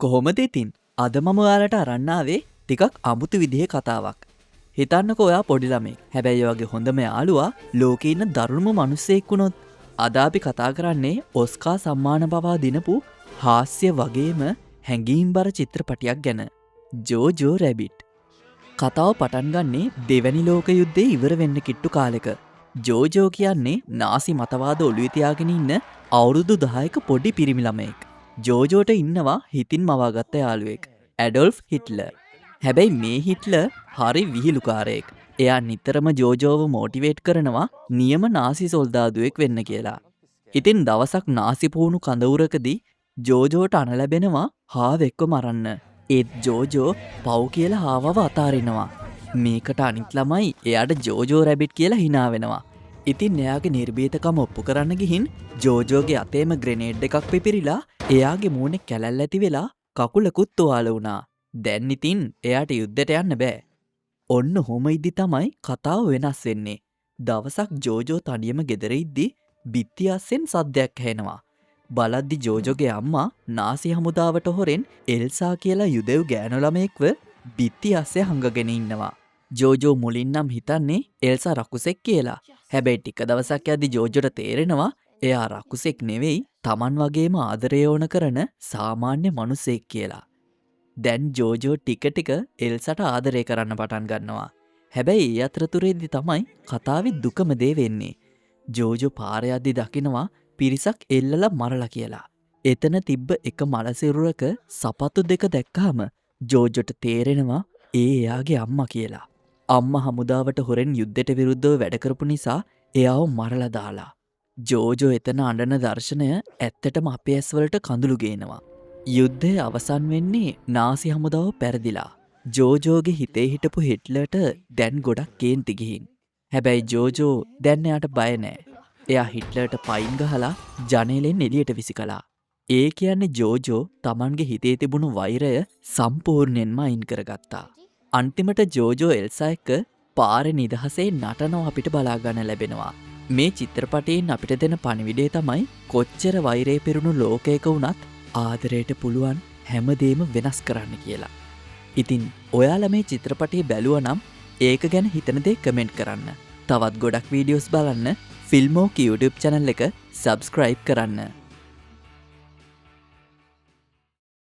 කොහොමද ඉතින්? අද මම ඔයාලට අරන් ආවේ ටිකක් අමුතු විදිහේ කතාවක්. හිතන්නකෝ ඔයා පොඩි ළමෙක්. හැබැයි ඔයාගේ හොඳම යාළුවා ලෝකේ ඉන්න දරුණුම මිනිස්සෙක් වුණොත්. අද අපි කතා කරන්නේ ඔස්කා සම්මාන පවා දිනපු හාස්‍ය වගේම හැඟීම්බර චිත්‍රපටයක් ගැන. ජෝජෝ රැබිට්. කතාව පටන් ගන්නේ දෙවැනි ලෝක යුද්ධේ ඉවර වෙන්න කිට්ටු කාලෙක. ජෝජෝ කියන්නේ නාසි මතවාද ඔළුවේ තියාගෙන ඉන්න අවුරුදු 10ක පොඩි පිරිමි ළමයෙක්. ජෝජෝට ඉන්නවා හිතින් මවාගත්ත යාළුවෙක් ඇඩොල්ෆ් හිට්ලර්. හැබැයි මේ හිට්ලර් හරි විහිළුකාරයෙක්. එයා නිතරම ජෝජෝව මෝටිවේට් කරනවා නියම නාසි සොල්දාදුවෙක් වෙන්න කියලා. ඉතින් දවසක් නාසි පුහුණු කඳවුරකදී ජෝජෝට අණ ලැබෙනවා හාවෙක්ව මරන්න. ඒත් ජෝජෝ පව් කියලා හාවව අතාරිනවා. මේකට අනිත් ළමයි එයාට ජෝජෝ රැබිට් කියලා හිනා වෙනවා. ඉතින් එයාගේ නිර්භීතකම ඔප්පු කරන්න ගිහින් ජෝජෝගේ අතේම ග්‍රෙනේඩ් එකක් පිපිරිලා එයාගේ මූණේ කැලැල් ඇති වෙලා කකුලකුත් තුවාල වුණා. දැන් ඉතින් එයාට යුද්ධයට යන්න බෑ. ඔන්න ඔහොම ඉදි තමයි කතාව වෙනස් වෙන්නේ. දවසක් ජෝජෝ තනියම ගෙදර ඉද්දි බිත්ති අස්සෙන් සද්දයක් ඇහෙනවා. බලද්දි ජෝජෝගේ අම්මා නාසි හමුදාවට හොරෙන් එල්සා කියලා යුදෙව් ගෑනු ළමයෙක්ව බිත්ති අස්සේ හංගගෙන ඉන්නවා. ජෝජෝ මුලින් නම් හිතන්නේ එල්සා රකුසෙක් කියලා. හැබැයි ටික දවසක් යද්දි ජෝජෝට තේරෙනවා එයා රකුසෙක් නෙවෙයි තමන් වගේම ආදරය ඕන කරන සාමාන්‍ය මනුස්සෙක් කියලා. දැන් ජෝජෝ ටික එල්සට ආදරය කරන්න පටන් ගන්නවා. හැබැයි ඒ අතරතුරේදී තමයි කතාවේ දුකම දේ වෙන්නේ. ජෝජෝ පාර යද්දි දකිනවා පිරිසක් එල්ලලා මරලා කියලා. එතන තිබ්බ එක මලසිරුරක සපත්තු දෙක දැක්කාම ජෝජෝට තේරෙනවා ඒ එයාගේ අම්මා කියලා. අම්මා හමුදාවට හොරෙන් යුද්ධයට විරුද්ධව වැඩ කරපු නිසා එයාව මරලා දාලා. ජෝජෝ එතන අඬන දර්ශනය ඇත්තටම අපේ ඇස්වලට කඳුළු ගේනවා. යුද්ධය අවසන් වෙන්නේ නාසි හමුදාව පැරදිලා. ජෝජෝගේ හිතේ හිටපු හිට්ලර්ට දැන් ගොඩක් කේන්ති ගිහින්. හැබැයි ජෝජෝ දැන් එයාට බය නෑ. එයා හිට්ලර්ට පයින් ගහලා ජනේලෙන් එළියට විසිකලා. ඒ කියන්නේ ජෝජෝ තමන්ගේ හිතේ තිබුණු වෛරය සම්පූර්ණයෙන්ම අයින් කරගත්තා. අන්තිමට ජෝජෝ එල්සා එක්ක පාරේ නිදහසේ නටනවා අපිට බලාගන්න ලැබෙනවා. මේ චිත්‍රපටයෙන් අපිට දෙන පණිවිඩය තමයි කොච්චර වෛරය පිරුණු ලෝකයක වුණත් ආදරයට පුළුවන් හැමදේම වෙනස් කරන්න කියලා. ඉතින් ඔයාලා මේ චිත්‍රපටය බැලුවා නම් ඒක ගැන හිතන දේ කමෙන්ට් කරන්න. තවත් ගොඩක් වීඩියෝස් බලන්න ෆිල්මෝක YouTube channel එක subscribe කරන්න.